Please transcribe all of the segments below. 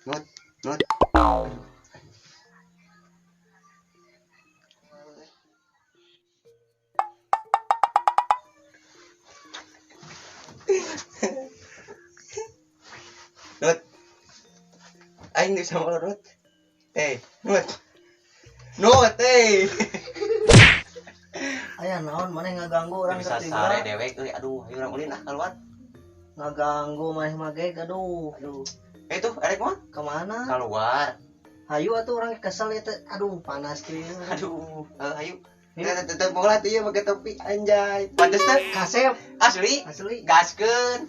Nut, nut. Nut. Aing bisa melorot. Nut. Nut, Aya naon maneh ngaganggu urang bisa keur sare tiba. dewek euy. Aduh, ayo urang ulin keluar. Ngaganggu maneh magek aduh. Itu erek mah Kemana? keluar. Hayu atuh urang kesel ya teh. Aduh panas kieu. Aduh, ayo. Tetep bola teh ieu make topi anjay. Pantes teh Kasep asli. asli. Gaskeun.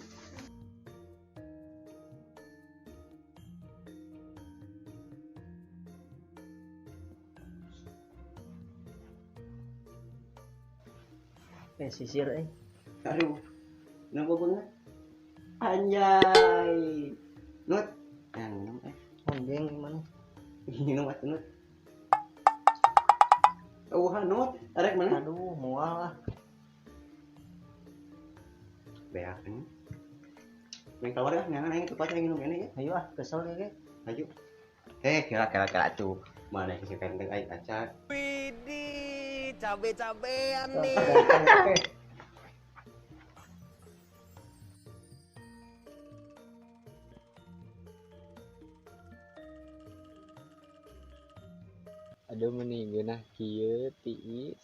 Sisir Aduh. Napa banget? Anjay. Nut. Yang minum Onjeng gimana? Minum atuh nut. Nut. Arek mana? Aduh moal lah. Beak ini. Main keluar ya, nyangan aing tepat yang minum ini ya. Hayu ah kesel ya ge. Ayo. Kira tuh. Mana si penteng aing acar. Widih, cabe-cabean nih. Aduh mending geunah kieu tiis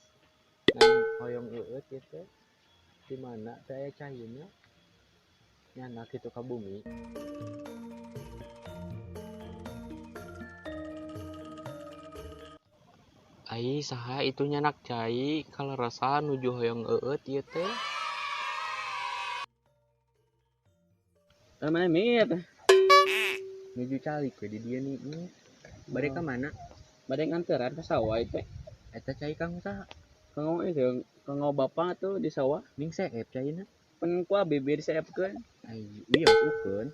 ngan hoyong eueut ieu teh di mana teh aya cahina nyana kitu ka bumi. Ai saha itu nyanak cai kaleresan nuju hoyong eueut ieu teh. Mana mir? Nuju calik we di dieu nih. Bade ka mana? Bade nganteran ke sawah itu. Eta cai kang saha? Kanggo itu, kanggo bapak tuh di sawah. Ning seep caina. Pen ku bibir diseepkeun. Ai wios ukeun.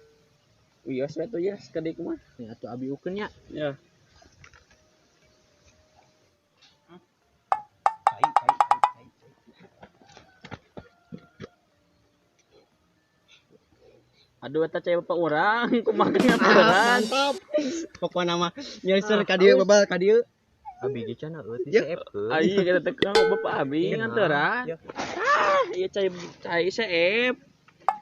Wios we tuh ya sekedik mah. Nih atuh abi ukeun nya. Ya. Aduh eta cewek bapak urang kumaha nganteran. Mantap. Pokona mah nyeuseun ka dieu babal ka dieu. Abi ge cenah eueuh Ya. diseepkeun. Ai kita teh kanggo bapak abi nganteran. Ya. Ieu cai seep.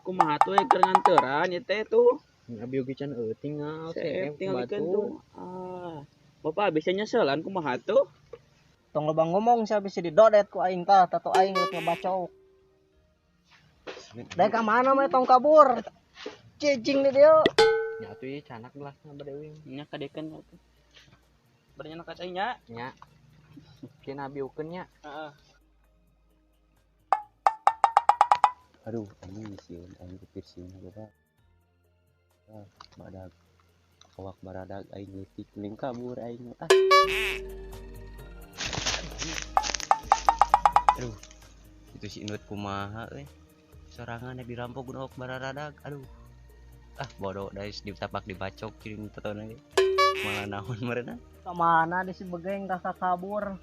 Kumaha tuh keur nganteran ieu teh tuh. Abi ge cenah eueuh tinggal Seep seep tinggal batu. ikan tuh. Bapak bisa nyeselan kumaha tuh? Tong loba ngomong sia bisa didodet ku aing tah tato aing geus ngabacok. Dek ka mana mah tong kabur. Cicing di dieu. Nya atuh ieu canak gelasna bade euing. Nya kadekeun atuh. Bade nya kacai nya. Nya. Kina abi ukeun nya. Heeh. Aduh, ini sieun aing piercing bapak. Badag. Awak baradag aing leutik kuning kabur aing. Aduh. Itu si Nut kumaha euy. Sorangan dirampok awak baradag. Aduh. Bodoh dari ditapak dibacok kirim tetona ge. Malah naon meureunna. Ka mana di si begeng kakak kabur.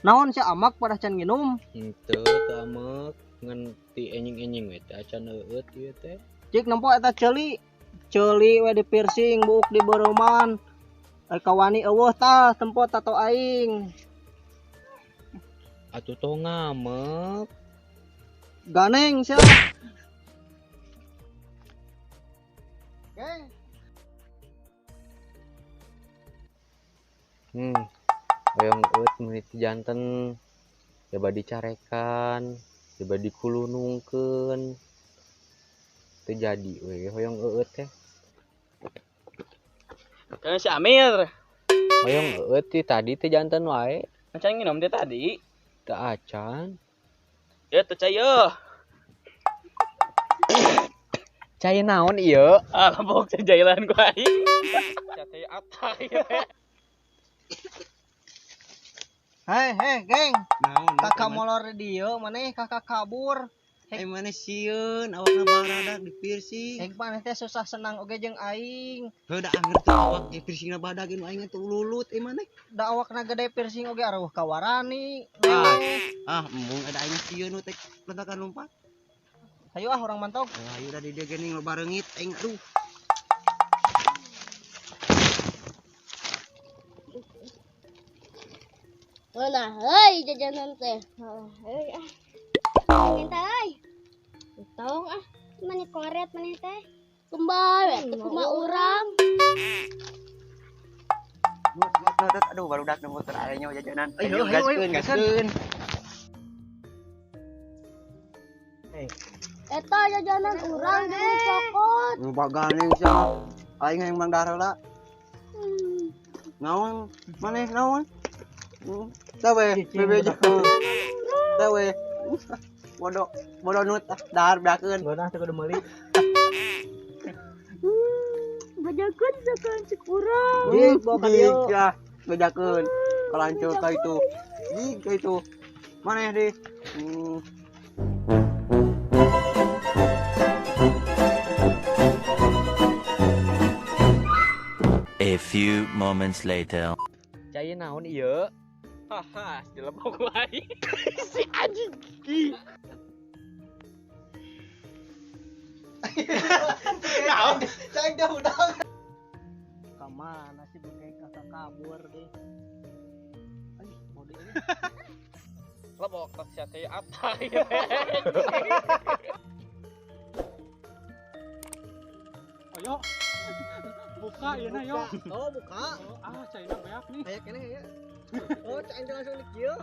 Naon si amak pada can nginum. Henteu teu amek ngan ti enjing-enjing we teh acan eueut ieu teh. Cik nempo eta ceuli. Ceuli we di piercing buuk di beureman. Ai kawani eueuh tah tempo tato aing. Atuh tong ngamek. Ganeng sia. Geng. Hoyong eueut menit janten coba dicarekan, coba dikulunungkeun. Teu jadi we hoyong eueut teh. Kan si Amir. Hoyong eueut ti tadi teh janten wae, Acan nginum dia tadi. teu acan. Ya teu cai yeuh. Cai naon ieu? Labok jailan ku aing. Cai apa ieu teh? Hei, geng. Naon? Kakak molor di dieu maneh kakak kabur. Mana sieun awakna baradag di piercing. Hek maneh teh susah senang oge jeung aing. Heuda angger teu awak ge piercingna badag nu aing teh ululut maneh. Da awakna gede piercing oge aruh kawarani. Embung ada aing sieun nu teh lentakan lompat. Hayu ah urang mantog. Ayo da di dieu geuning lo bareungit aing aduh. Nah, heuy jajanan teh. Heuy minta euy. Tong mani koret mani teh. Kembali kumaha urang. Aduh barudak nemu motor arenya jajanan. Ayo, gaskeun. Eta jajanan urang jeung cokot. Nu baganing sia. Aing yang mandara. Naon? Maneh naon? Tawe, bebeja. Tawe. Bodoh nut dahar beakeun. Bodoh teu kudu meuli. Bajakeun sakan cek urang. Ya, bedakeun. Kalancur ka itu. Ka itu. Maneh di. A few moments later. Cai naon ieu? Haha, dilepok wae. Si anjing. Naon? Cai dah udah. Kamana sih bengke kakak kabur deh. Ay, mode ini. Lepok tas teh apa Ayo. Buka ieu na yo. Oh, buka. Ah, caina beak nih. Aya keneh ya. Oh, cai langsung di kieu.